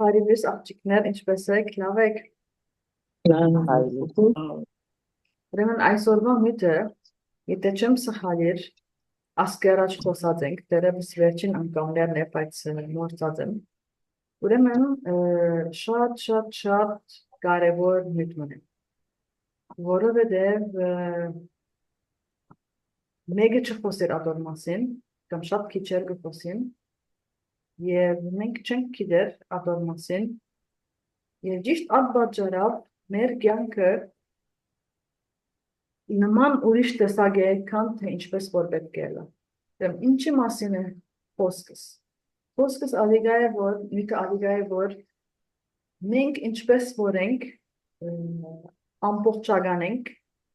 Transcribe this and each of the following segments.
Հարիվիս աղջիկներ, ինչպես եք, լավ եք։ Ուրեմն այսօրվա միտը, եթե չեմ սխալիր, ասկերաչ խոսած ենք, դերևս վերջին անգամներն է, բայց մորցած եմ։ Ուրեմն շատ կարևոր միտ մնեմ, որովհետև մեկը չխոսեր ադոր մասին, կամ շատ քիչեր կխոսին, և մենք չենք գիտեր ադոր մասին, և ճիշտ այդ պատճառով մեր կյանքը նման ուրիշ տեսակ է, քան թե ինչպես որ պետք է լա։ Ինչի մասին է խոսքս։ Խոսքս ադիգա է, որ միտը ադիգա է, որ մենք ինչպես որ ենք ամբողջական ենք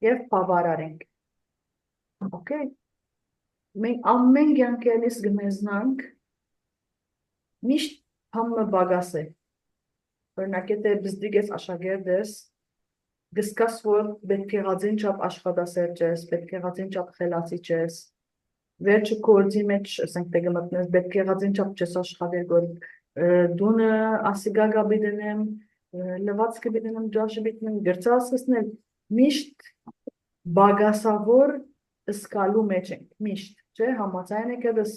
և բավարար ենք։ Okay? Մենք ամեն կյանքելիս գմեզնանք միշտ համը բագաս է։ Օրինակ, եթե բզդիկ ես աշակերտ ես, գսկաս, որ պետք է ղածին չապ աշխատասեր չես, պետք է ղածին չապ խելացի չես, վերջը կորձի մեջ, ասենք թե գմտնես, պետք է ղածին չապ չես աշխատեր, որ դունը ասիգա գաբիդենեմ, լվացքը բիդենեմ, ջաշը բիդենեմ, գրծասկսնել, միշտ բագասավոր ըսկալու մեջ ենք, միշտ, չէ, համացայն եք էդս։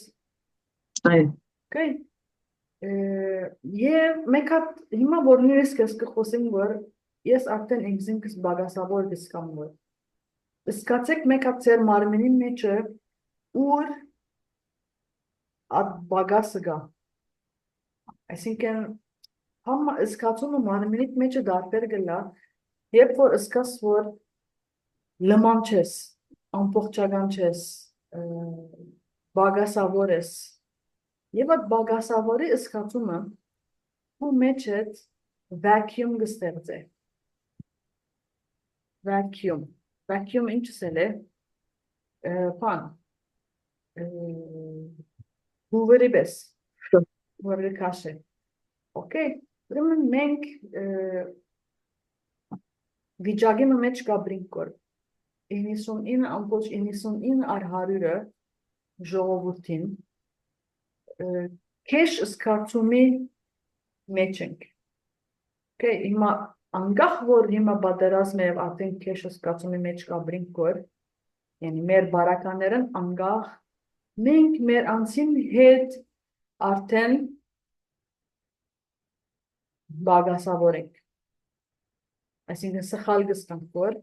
Okay. Եվ մեկ հատ հիմա որ նույնիսկ ես կխոսենք, որ ես արդեն ինքս բագասավոր կսկամ, որ ըսկացեք մեկ հատ ձեր մարմինի մեջը, ուր այդ բագասը գա։ Այսինքն համը ըսկացումը մարմինիդ մեջը դարբեր գլա, երբ որ ըսկաս, որ լման չես, ամբողջական չես, բագասավոր ես, և այդ բագասավորի ըսկացումը ու մեջ էդ vacuum գստեղծ է։ Vacuum։ Vacuum ինչս էլ է, պան, հուվերի բես, որը կաշ է։ Okay, ուրեմն մենք վիճագիմը մեջ կաբրինք կոր, 99.99 առ 100-ը ժողովուրդին, քեշ ըսկացումի մեջ ենք։ Okay, հիմա անգախ որ հիմա բադարազմ է արդեն քեշ ըսկացումի մեջ կաբրինք կոր, yəni մեր բարականներն անգախ, մենք մեր անցին հետ արդեն բագասավոր ենք։ Այսինքն սխալ գստանք, որ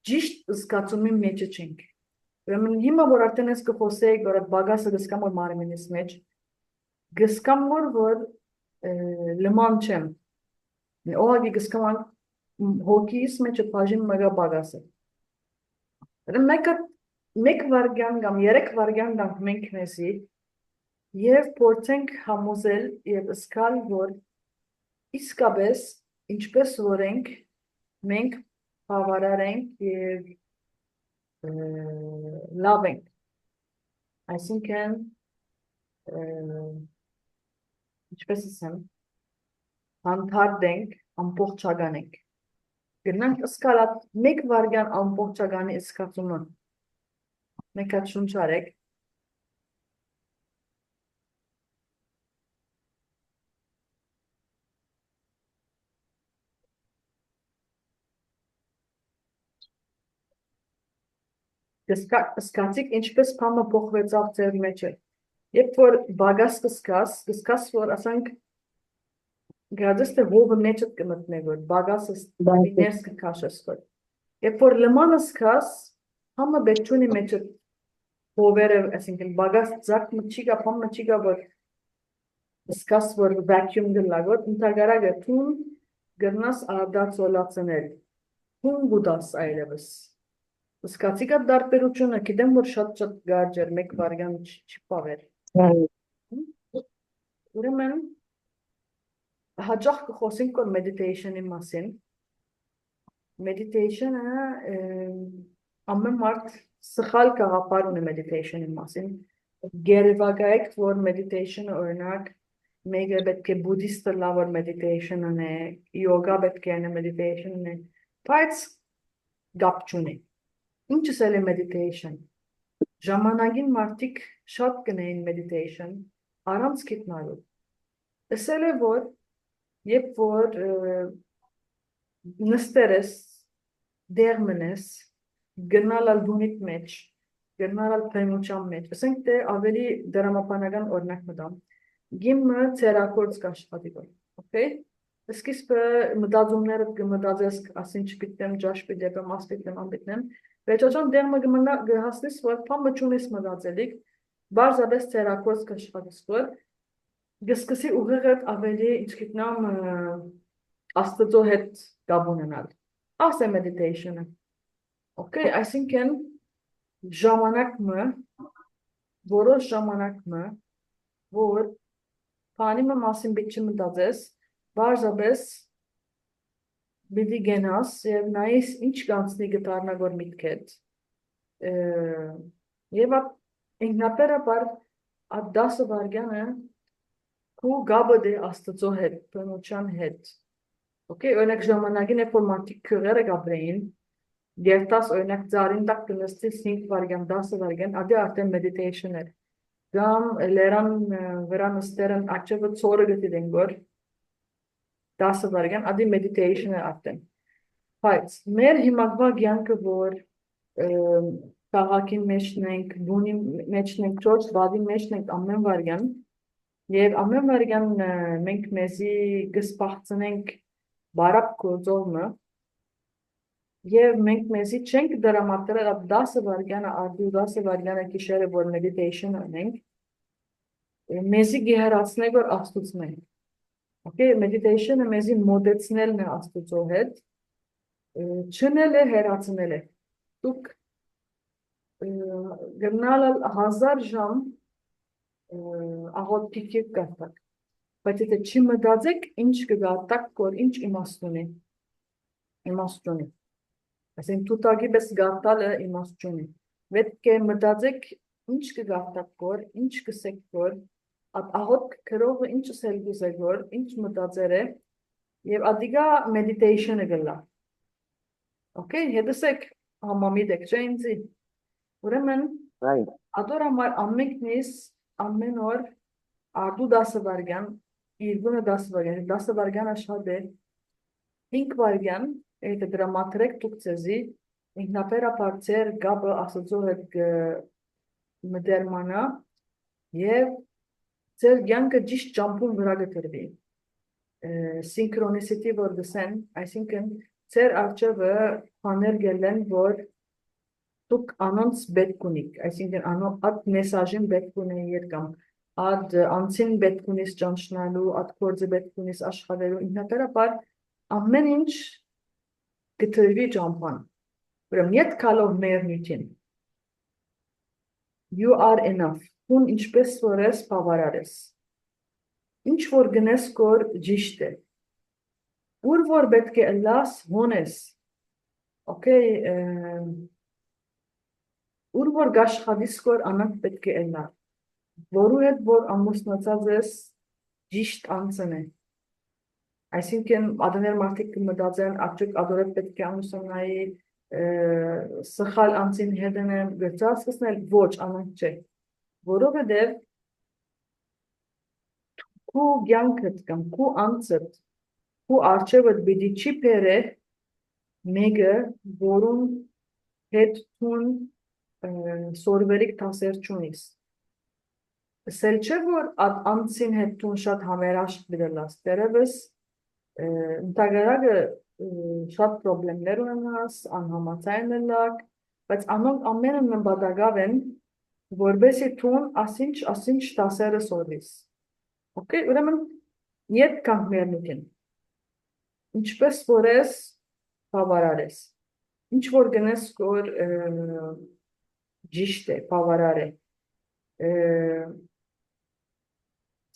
ճիշտ ըսկացումի մեջը չենք։ Ուրեմն հիմա որ արդեն ես կխոսեիք, որ այդ բագասը գսկամ որ մարմինիս մեջ, գսկամ որ լման չեմ։ Օղագի գսկամ հոգիս մեջը բաժին մգա բագասը։ Մեկ վարգյան կամ երեք վարգյան դանք մենք նեսի և փորձենք համոզել և ըսկալ, որ իսկապես ինչպես որ ենք, մենք բավարար ենք և լավ ենք, այսինքն ինչպես ասեմ, հանդարտ ենք, ամբողջական ենք, գնանք ըսկալատ մեկ վարգյան ամբողջականի ըսկացումը, մեկ հատ շունչ արեք, ըսկացիք ինչպես պամը պոխվեցավ ձեր մեջը, երբ որ բագաս կսկաս, որ ասանք գրադես թե հովը մեջըտ կմտնե, որ բագասը ներս կքաշես, որ երբ որ լման ըսկաս, համը բեջունի մեջըտ հովերը, այսինքն բագաս ձակ մչիգա, պամ մչիգա, որ ըսկաս, որ vacuum գլա, որ ընթագարագը թուն գրնաս արդած ոլացնել, թուն գուդաս այրևս։ Ըսկացիք այդ դարբերությունը, գիտեմ, որ շատ գարջ էր, մեկ վարգան չի պավեր։ Ուրեմն, հաճախ կխոսենք որ meditation-ի մասին։ Meditation-ը ամեն մարդ սխալ կաղապար ունի meditation-ի մասին։ Գերևակայեք, որ meditation-ը օրինակ, մեկը պետք է բուդիստը լավ որ meditation-ն է, յոգա պետք է meditation-ն է, բայց գապ չունի։ Ինչս էլ է meditation։ Ժամանակին մարդիկ շատ կնեին meditation, առանց գիտնալու։ Ասել է, որ երբ որ նստեր ես, դեղ մնես, գնալ ալ դունիք մեջ, գնալ ալ փեմուչան մեջ, ասենք թե ավելի դրամապանական օրինակ մտամ, գիմը ծերակորձ կաշխատի որ, okay? Սկիզբը մտածումները կմտածես, ասին չպիտեմ, ջաշ պիտեմ, մաս պիտեմ, անպիտեմ, վերջոջան դեղմը գհասնես, որ պամը չունես մտածելիք, բարձաբես ծերակորձ կաշխատիս որ, գսկսի ուղեղդ ավելի, ինչգիտնամ, աստծո հետ կապ ունենալ, այս է meditation-ը, okay, այսինքն ժամանակը, որոշ ժամանակը, որ Փանիմը մասին բիտ չմտածես, բարձաբես բիդի գենաս և նայիս ինչ կանցնի գտարնագոր միտքետ և ինքնապերապար այդ 10 վարգյանը քու գաբը դե աստծո հետ, բնության հետ okay, օրինակ ժամանակին երբ որ մարդիկ քյուղերը գաբրեին երտաս օրինակ ծարին տակ կնստի 5 վարգյան, 10 վարգյան, ադի արդեն meditation էր Gam լերան վրա նստերն աչևը ծորը գտիդեն գոր 10 վարգան, ադի meditation է արդեն բայց մեր հիմակվա գյանքը որ քաղաքին մեջն ենք, բունի մեջն ենք, ճորջ բադի մեջն ենք ամեն վարգան և ամեն վարգան մենք մեզի գսպաղցնենք բարապ գործողմը և մենք մեզի չենք դրամատրել ատ 10 վարգանը, արդու 10 վարգանը կիշերը, որ meditation անենք, մեզի գեհրացնենք, որ աստուծն ենք։ Okay, meditation-ը մեզի մոդեցնելն է աստուծո հետ, չնել է հերացնել է։ Դուք գնալ 1000 ժամ աղոտիքիք գարտակ, բայց եթե չի մտածեք, ինչ կգարտակ, որ ինչ իմաստ ունի։ Այսինքն տուտագի պես գարտալը իմաստ չունի։ Պետք է մտածեք ինչ կգարտակ որ, ինչ կսեք որ, աղոտ կրողը ինչ սել գուզեք որ, ինչ մտածեր է, և ադիգա meditation-ը գլա։ Okay, հետսեք համամիտ եք, չէ ինձի։ Ուրեմն, ադոր համար ամենքնիս ամեն օր արդու 10 վարգյան, իրգունը 10 վարգյան, 10 վարգյան աշխատե 5 վարգյան, եթե դրամատրեք դուք ձեզի, ինքնապերապար ձեր գաբը աստծո հետ մդերմանա և ձեր գյանքը ճիշտ ճամփուն վրա գտրվի։ Synchronicity որ դսեն, այսինքն ձեր արջևը բաներ գելեն, որ դուք անոնց պետք ունիք, այսինքն այդ մեսաժին պետք ունեիք կամ այդ անցին պետք ունիս ճանչնալու, այդ գործը պետք ունիս աշխատելու, ինքնապերապար ամեն ինչ գտրվի ճամփան։ Ուրեմն ետ կալով մեր նյութին, you are enough, հուն ինչպես որ ես բավարար ես, ինչ որ գնես կոր ճիշտ է, ուր որ պետք է ըլլաս հոն ես, okay, ուր որ գաշխադիս կոր անակ պետք է ըլլա, որու հետ որ ամուսնացած ես ճիշտ անցն է, այսինքն ադաներ մարդիկ կմտածեն արդյոք ադորետ պետք է ամուսնայի սխալ անցին հետն եմ գծասկսնել ոչ անանք չէ, որովհետև քու գյանքդ կամ քու անցդ, քու արջևդ բիդի չի պերը մեկը, որուն հետ թուն սորվերիք տասեր չունիս։ Սել չէ, որ անցին հետ թուն շատ համերաշտ բիդելաս, դերևս Ընտագարագը շատ պրոբլեմներ ունենաս, անհամացայն լակ, բայց անոնք ամենը նմբադագավ են, որբեսի թուն ասինչ տասերը սորվիս։ Okay, ուրեմն ետ կանք մերնուքին, ինչպես որ ես բավարար ես, ինչ որ գնես որ ճիշտ է, բավարար է,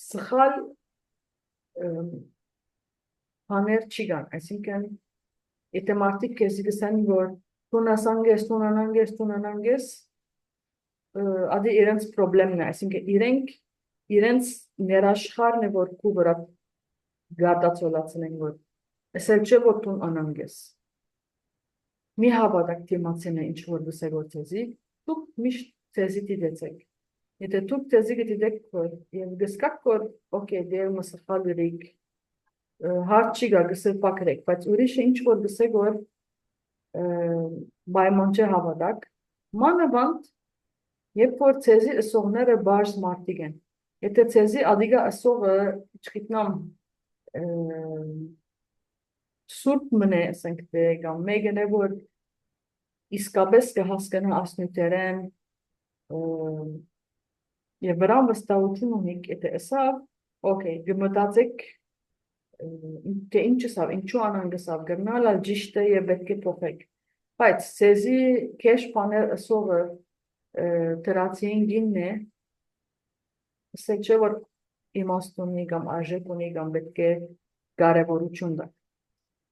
սխալ հաներ չի գան, այսինքն, եթե մարդիկ կեսի գսեն, որ տունանանգես, ադի իրենց պրոբլեմն է, այսինքն իրենց ներաշխարն է, որ կու վրա գարտացոլացն են, որ ասել չէ, որ տուն անանգես։ Մի հավատակ թիմացին է ինչ որ գսե որ ծեզի, դուք միշտ ծեզի դիդեցեք։ Եթե դուք ձեզի գիտեք որ եւ գսկակ որ օքեյ դեր մսխալ գրիկ հարց չի գա գսրպակրեք, բայց ուրիշը ինչ որ գսեք որ պայման չէ հավատակ, մանավանդ երբ որ ցեզի ըսողները բարձ մարդիկ են, եթե ցեզի ադիգա ըսողը չգիտնամ սուրբ մնե, ասենք թե կամ մեկն է որ իսկապես կհասկանա ասնյութերեն եւ վրան վստահություն ունիք, եթե ըսավ, օքեյ, գմտածեք թե ինչ ըսավ, ինչու անանգսավ, գրնալալ ճիշտ է եւ պետք է փոխեք, բայց ցեզի քեշ բաներ ըսողը դրացին գինն է, ասեք չէ որ իմաստ ունի կամ արժեք ունի կամ պետք է կարևորություն տա։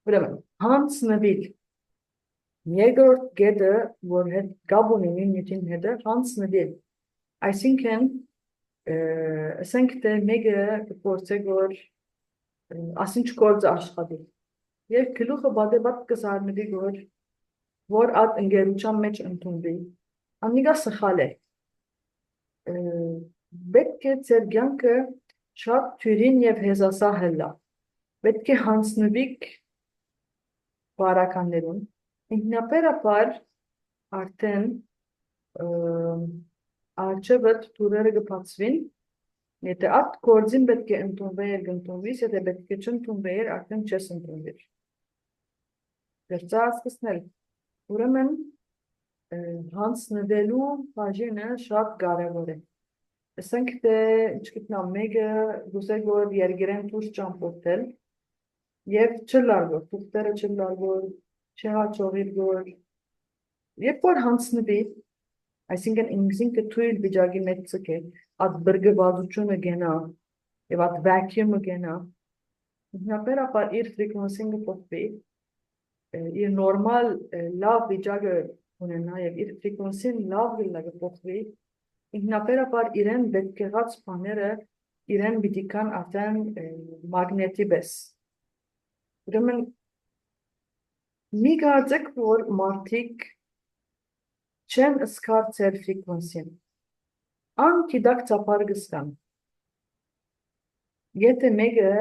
Ուրեմն, հանձնվել երկրորդ կետը, որ հետ կապ ունի նյութին հետը, հանձնվել, այսինքն ասենք թե մեկը կփորձեք որ ասինչ գործ աշխատի եւ գլուխը բադեբատ կզարնվի որ այդ ընկերության մեջ ընդունվի անիգա սխալ է պետք է ձեր կյանքը շատ թյուրին եւ հեզասահել լա պետք է հանձնվիք բարականներուն ինքնաբերաբար արդեն արջևդ դուրերը կբացվին եթե այդ գործին պետք է ընդունվեր կընդունվիս եթե պետք է չընդունվեր արդեն չես ընդունվիր վերջացնել ուրեմն հանձնվելու բաժինը շատ կարևոր է ասենք թե չգիտնամ մեկը գուցե որ երգերեն դուրս ճամփորդել եւ չլարվոր թուղթերը չլարվոր չհաջողիր որ երբ որ հանձնվի այսինքն ինքնին թույլ վիճակի մեջ ցկե այդ բրգվածությունը գենա եւ այդ վակյուումը գենա ինքնաբերաբար իր ֆրեկվենսին կփոխվի իր նորմալ լավ վիճակը ունենա եւ իր ֆրեկվենսին լավ կփոխվի ինքնաբերաբար իրեն պետք եղած բաները իրեն պիտի կան արդեն մագնետի պես ուրեմն մի կարծեք որ մարդիկ չեն ըսկար ձեր ֆրեկվենսին անկիդակ ծապար գստան եթե մեկը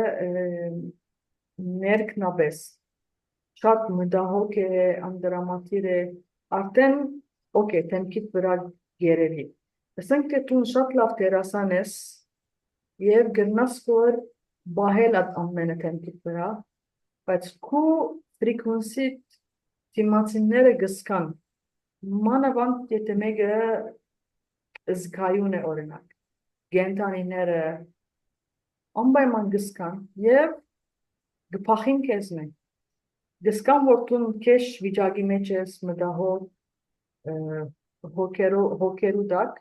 ներքնաբես շատ մտահոգ է անդրամատիր է արդեն օքեյ թեմքիդ վրա գերելի ասենք թե դու շատ լավ դերասան ես եւ գնաս որ բահել այդ ամենը թեմքիդ վրա բայց քո ֆրեկվենսի դիմացիները գսկան մանավանդ եթե մեկը զգայուն է օրինակ գենտանիները անպայման գսկան եւ գփախին քեզ մեն գսկան որ դու քեշ վիճակի մեջ ես մտահոգ հոգերու դակ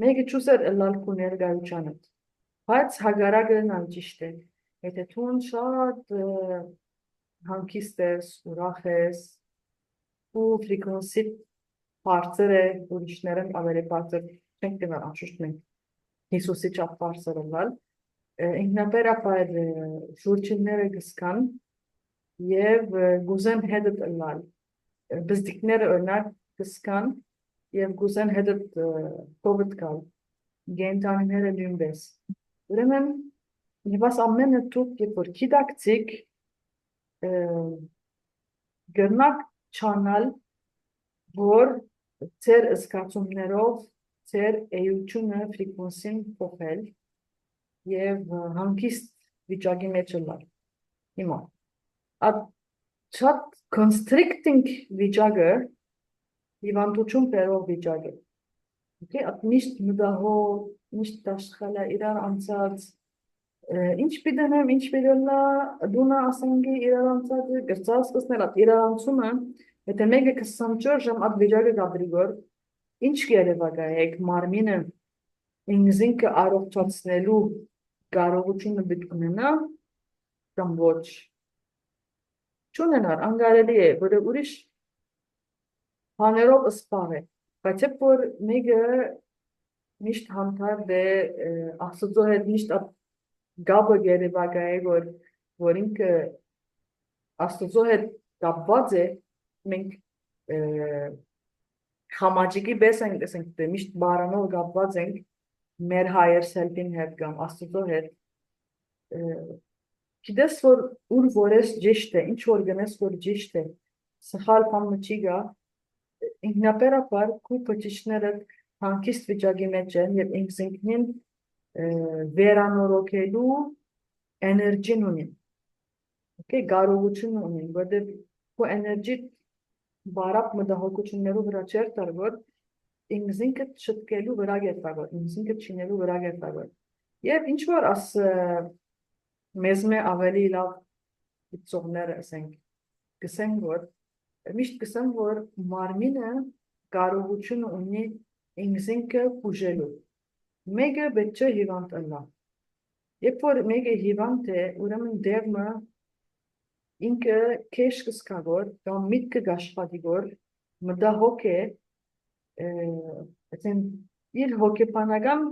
մեկը ճուսեր լալքու ներգայությանը բայց հագարակը նալ ճիշտ է եթե դու շատ հանգիստ ես ուրախ ես ու ֆրեկվենսի բարձր է ուրիշներն ավելի բարձր չենք գնալ անշուշտ մենք Հիսուսի չափ բարձր ունալ ինքնաբերաբար շուրջինները գսկան եւ գուզեն հետը տնալ բզդիկները օրինակ գսկան եւ գուզեն հետը կովիդ կալ գենտանիները նույնպես ուրեմն եւ աս ամենը դուք երբ որ գիտակցիք գնաք չանալ որ ձեր զգացումներով ձեր էությունը ֆրեկվենսին փոխել եւ հանգիստ վիճակի մեջ լալ հիմա այդ շատ constricting վիճակը հիվանդություն բերող վիճակ է okay այդ միշտ մտահոգ միշտ դաշխալա իրար անցած ինչ պիտենեմ ինչ պիտենա դունա ասենգի իրար անցածը գրծած կսնել այդ իրար անցումը եթե մեկը 24 ժամ այդ վիճակը գաբրիգոր ինչ երևակայեք մարմինը ինքնին առողջացնելու կարողությունը պետք ունենա կամ ոչ չունենար անկարելի է որ ուրիշ բաներով սպառ է բայց երբ որ մեկը միշտ համբար է աստծո հետ միշտ գաբը երևակայ որ ինքը աստծո հետ կապված է մենք համաճիկի պես ենք ասենք միշտ բարանով կապված ենք մեր higher self-in հետ կամ Աստծո հետ գիտես որ ուր որ ես ճիշտ է ինչ որ գնես որ ճիշտ է սխալ բան չի գա ինքնաբերաբար քու փոքրիչները հանգիստ վիճակի մեջ են եւ ինքնին վերանորոգելու էներգին ունին okay կարողություն ունին որտեղ քու էներգի բարապ մտահոգություններով վրա չեր տարվոր ինքնին շտկելու վրա գետավոր ինքնին չինելու վրա գետավոր եւ ինչ որ աս մեզ մե ավելի լավ ծողները ասենք գսենք որ միշտ գսեմ որ մարմինը կարողություն ունի ինքնին բուժելու մեկը պետք է հիվանդ ըլլա երբ որ մեկը հիվանդ է ուրեմն դերմը ինքը քեշ կսկավոր կամ միտքը գաշխատի որ մտահոգ է ասեն իր հոգեբանական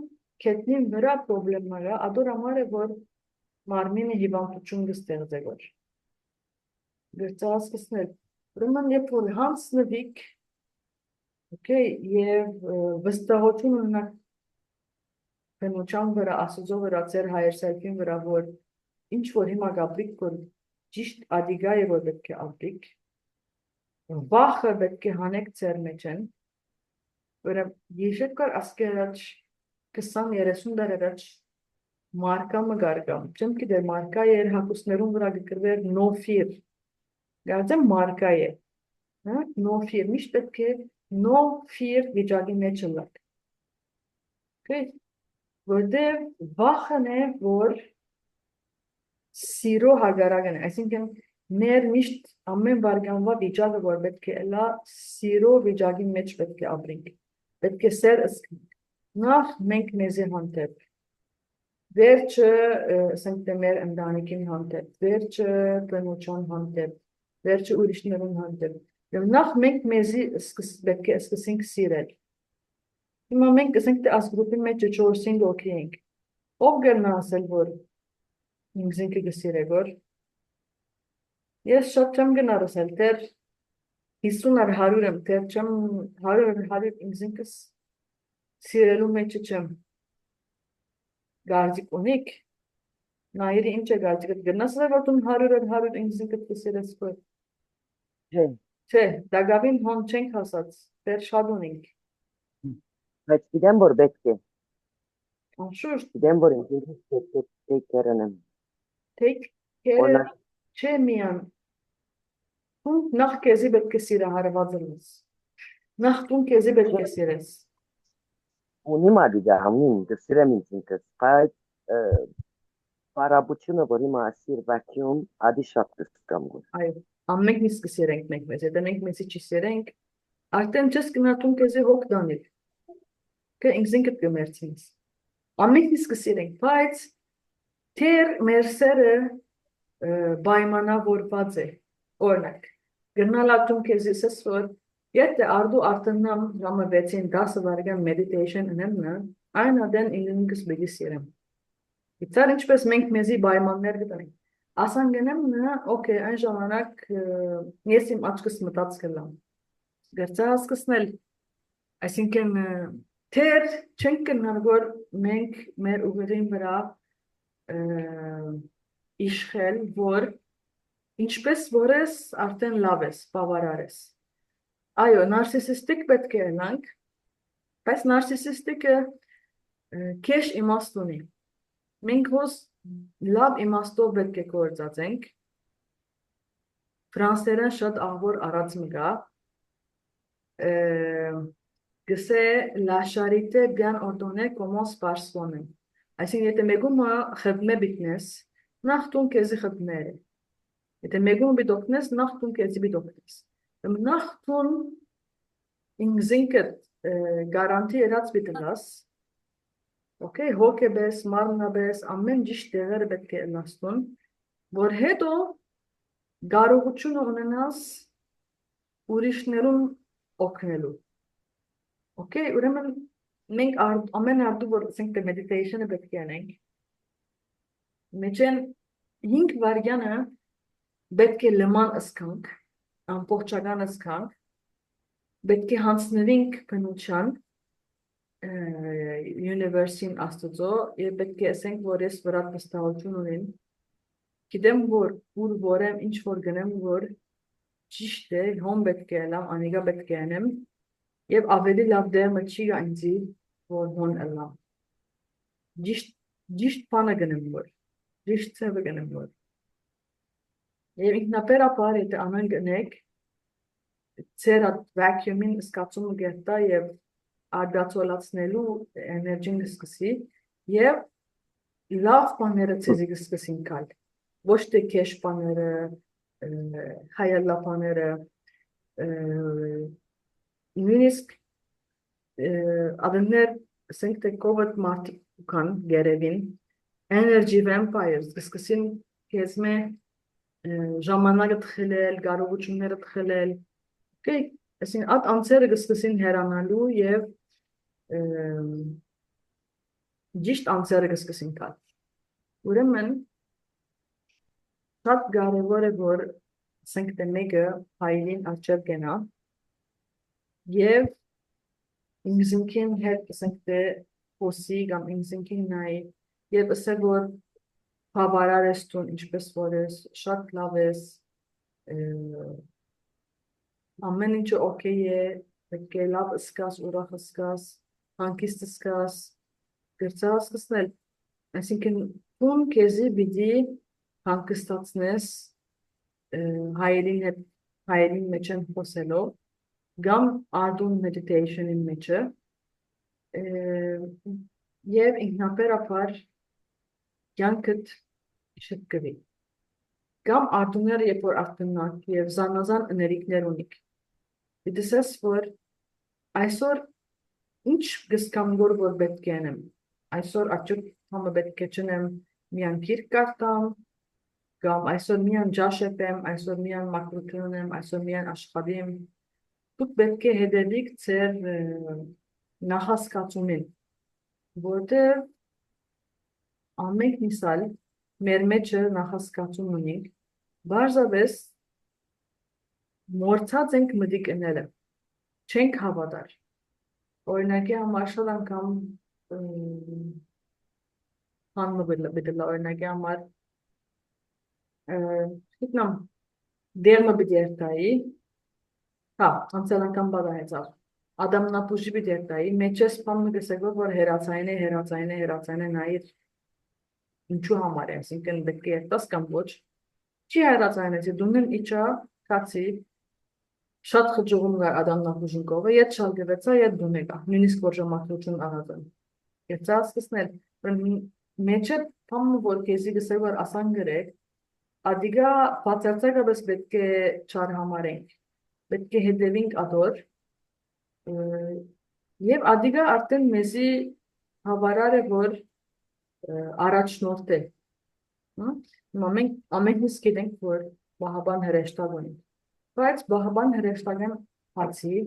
կետնին վրա պրոբլեմները ադոր համար է որ մարմինը հիվանդություն կստեղծե որ գրծասկսնել ուրեմն երբ որ հանցնվիկ okay եւ վստահություն ունենաք բնության վրա ասուծո վրա ծեր հայր սելֆին վրա որ ինչ որ հիմա գաբրիկ որ ճիշտ ադիգա է որ պետք է ապրիկ վախը պետք է հանեք ծեր մեջ են որ ես կար ասկերաչ 20-30 դարերաչ մարկա մգարգամ չեմ գիտեր մարկա է հակուսներուն վրա գրվել no fear գարձեմ մարկա է հա no fear միշտ պետք է no fear վիճակի մեջ լակ okay որտեղ վախն է որ սիրո հագարակն է այսինքն մեր միշտ ամեն վարկանվա վիճակը որ պետք է լա սիրո վիճակի մեջ պետք է ապրենք պետք է սեր ասենք նախ մենք մեզի հանդեպ վերջը ասենք թե մեր ընտանիքին հանդեպ վերջը բնության հանդեպ վերջը ուրիշներուն հանդեպ եւ նախ մենք մեզի պետք է սկսենք սիրել հիմա մենք ասենք թե աս գրուպի մեջ 4-5 օքի ենք ով գնա ասել որ ինքնին կսիրե որ ես շատ չեմ գնար ասել դեր 50-ար 100-ը դեր չեմ 100 ինքնին սիրելու մեջ չեմ գարձիկ ունիք նայրի ինչ է գարձիկը գնաս որ դու 100 ինքնին կսիրես որ չէ դագավին հոն չենք հասած դեր շատ ունենք բայց գիտեմ որ պետք է անշուշտ գիտեմ որ ինքնին take care-ն take care չէ միան ու նախ քեզի պետք է սիրը հարվածը լուս նախ դու քեզի պետք է սիրես ունի մադիգա համին դսրեմ ինքնին բայց բարաբությունը որ հիմա ասիր վակյում ադի շատ կսկամ այո ամենք միս կսիրենք մենք մեզ եթե մենք մեսի չի սիրենք արդեն չես կնատուն քեզի հոգ դանել կը ինքնին կմերցնես ամենք միս կսիրենք բայց թեր մեր սերը պայմանավորված է օրինակ գնալատուն քեզի սեսոր եթե արդու արդենամ ժամը 6-ին 10 վայրկյան մեդիտեյշն ունենա այն ադեն ինքնինս բերի սիրեմ Իցար ինչպես մենք մեզի պայմաններ գտանենք ասան գնեմ նա օքեյ այն ժամանակ ես իմ աչքս մտած կլամ գերցա հասկացնել այսինքն թեր չենք կնար որ մենք մեր ուղերին վրա իշխել որ ինչպես որ ես արդեն լավ ես բավարար ես այո նարսիսիստիկ պետք է ենք բայց նարսիսիստիկը քեշ իմաստ ունի մենք հոս լավ իմաստով պետք է գործածենք ֆրանսերեն շատ աղբոր առած մգա գսե la charité bien ordonnée commence par soi-même այսինքն եթե մեկումը խմե բիտնես նախ դու քեզի խմներ եթե մեկումը բիդոկնես նախ դու քեզի բիդոկնես նախ դու ինքզինքը գարանտի երած բիտնաս Okay, հոգեբես, մարմնաբես, ամեն ճիշտ տեղերը պետք է նստուն, որ հետո կարողություն ունենաս ուրիշներուն օգնելու։ Okay, ուրեմն մենք ամեն արդու որ ասենք թե մեդիտեյշնը պետք է անենք։ Մեջեն 5 վայրկյանը պետք է լման ըսկանք, ամբողջական ըսկանք, պետք է հանձնվենք բնության universe-ին աստծո եւ պետք է ասենք, որ ես վրա վստահություն ունեմ։ Գիտեմ, որ ուր որեմ, ինչ որ գնեմ, որ ճիշտ է, հոմ պետք է լամ, անիգա պետք է անեմ եւ ավելի լավ դեմը չի գա ինձի, որ հոն լամ։ Ճիշտ բանը գնեմ, որ ճիշտ ծավը գնեմ, որ եւ ինքնաբերաբար եթե անեն գնեք ծեր vacuum-ին սկացումը գետա եւ արգացոլացնելու էներգին սկսի եւ լավ բաները ցեզի սկսին կալ ոչ թե քեշ բաները հայալա բաները նույնիսկ adımlar sanki COVID martı kan görevin energy vampires kıskısın gezme zamanları tıxilel garovuçunları tıxilel ki aslında at ansere kıskısın heranalu yev cisht ansere kıskısın kal. Ուրեմն շատ կարևոր է որ ասենք թե մեկը հայրին աչքեր գնա եւ ինքնին հետ ասենք թե խոսի կամ ինքնին նայ եւ ասել որ բավարար ես տուն ինչպես որ ես շատ լավ ես ամեն ինչ օքեյ է պետք է լավ սկաս ուրախ սկաս հանգիստ սկաս գրծած սկսնել այսինքն տուն քեզի պիտի հանգստացնես հայերին մեջ են խոսելով գամ ardun meditation-in մեջը եւ ինքնաբերաբար կյանքդ շտկվի գամ ardunները երբ որ արտունակ եւ զանազան էներգիաներ ունիք դիտես որ այսօր ինչ գսկամ որ պետք է անեմ այսօր աճուկ համը պետք է չնեմ միան գիրք կարդամ կամ այսօր միան ջաշեպեմ այսօր միան մակրություն ունեմ այսօր միան աշխատեմ դուք պետք է հետևիք ձեր նախասկացումին որտեղ ամենք նիսալ մեր մեջը նախասկացում ունենք բարձավես մորցած ենք մտիկ ընելը չենք հավատար օրինակի համար շատ անգամ հանմը բդլա օրինակի համար գիտնամ դերմը բդերտայի հա անցել անգամ բադա հեծավ Adamնապուժի բդերտայի մեջես պամը գսեգով որ հերացային է նայիր ինչու համար է ասինքն պետք է երտաս կամ ոչ չի հերացային է դունեն իչա կացի շատ խջողում գար Adamնապուժին կովը ետ շալգվեցա ետ դունեգա նույնիսկ որ ժամացություն առածան երծա սկսնել մեջը պամը որ կեզի գսեգ որ ասան գրեք Adiga բացարձակապես պետք է չար համարենք պետք է հետևենք ադոր եւ adiga արդեն մեզի հավարար է որ առաջնորդ է ամենք մենք գիտենք որ բահաբան հրեշտակ ունի բայց բահաբան հրեշտակեն բացի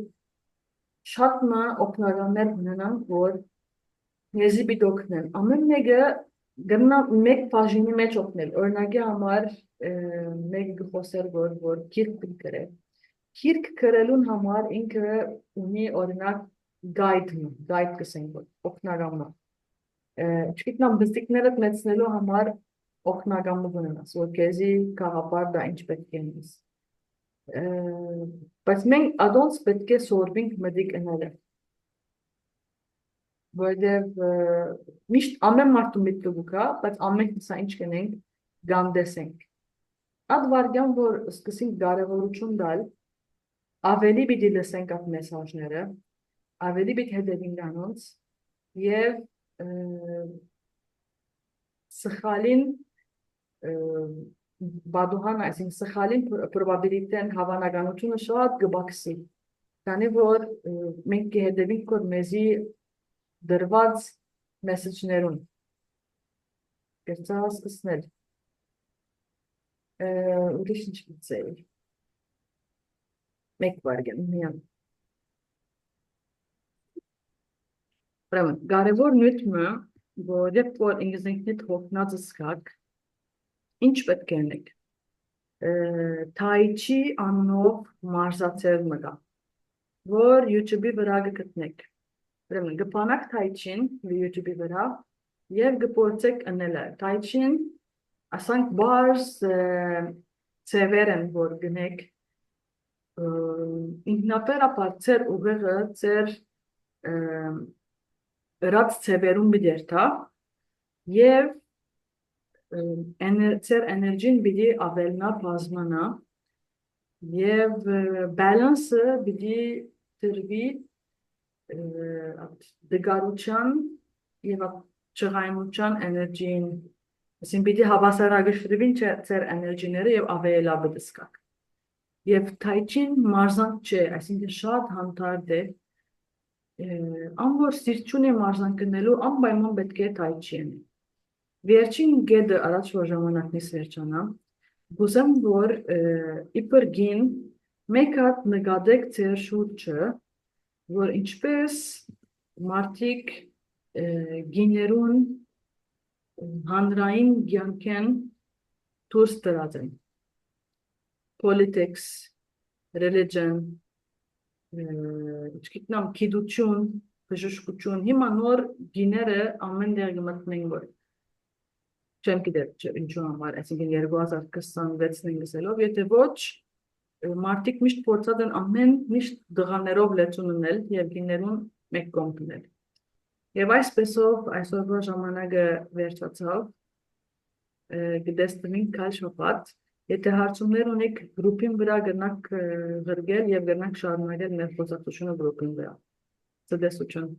շատ մը օգնականներ ունենան որ մեզի պիտի օգնեն ամեն մեկը գնա մեկ բաժինի մեջ օգնել օրինակի համար մեկ խոսել որ գիրք գրել գիրք գրելուն համար ինքը ունի օրինակ գայդ կսենք օգնական չգիտնամ բստիկները մեծնելու համար օգնական ունենաս որ քեզի կաղապար դա ինչ պետք է նես բայց մենք adons պետք է սորվենք մտիկ ընելը որտեղ միշտ ամեն մարդու միտքով կա, բայց ամեն հսա ինչ կնենք գանդեսենք։ Այդ վարդյան որ սկսենք կարևորություն տալ, ավելի պիտի լսենք այդ մեսաժները, ավելի պիտի հետևենք անոնց եւ սխալին բադուհան այսինքն սխալին probability-ն հավանականությունը շատ կբացի։ Քանի որ մենք կհետևենք որ մեզի դրված մեսեջներուն կերծած սկսնել ուրիշ ինչ գծել մեկ վարգեն միան կարևոր նույթմը որ երբ որ ինգլիզնիքնիտ հոգնածը սկակ ինչ պետք է անեք թայչի աննով մարզացեր մգա որ YouTube-ի վրա գտնեք ուրեմն գբանակ թայչին YouTube-ի վրա եւ գործեք ընելը թայչին ասանք բարձ ծևեր են որ գնեք ինքնաբերաբար ծեր ուղեղը ծեր ըրած ծևերում բիդերթա եւ ծեր էներգին բիդի ավելնա բազմանա եւ բալանսը բիդի դրվի դգարության եւ չղայնության էներգին այսինքն պիտի հավասարակշռվին ծեր էներգիները եւ ավելաբդսկակ եւ թայչին մարզանք չէ այսինքն շատ հանդարտ է անոր սիրտչուն է մարզանքնելու անպայման պետք է թայչին վերջին գեդը առաջ որ ժամանակնից վերջանա գուզեմ որ իբր գին մեկ հատ նկատեք ձեր շուրջը որ ինչպես մարդիկ գիներուն հանրային կյանքեն դուրս դրած են politics, religion, չգիտնամ, գիտություն, բժշկություն, հիմա նոր գիները ամեն դեր գմտնեն որ չեմ գիտեր ինչու համար, այսինքն 2026-ին գսելով, եթե ոչ մարդիկ միշտ փորձած են ամեն միշտ դղաներով լեցուն ունել եւ գիներուն մեկ կողմ դնել։ Եվ այսպեսով այսօրվա ժամանակը վերջացավ, գտեսնենք քալ շաբաթ Եթե հարցումներ ունեք գրուպին վրա գնանք գրգել եւ գնանք շարունակել մեր խոսակցությունը գրուպին վրա։ Ցտեսություն։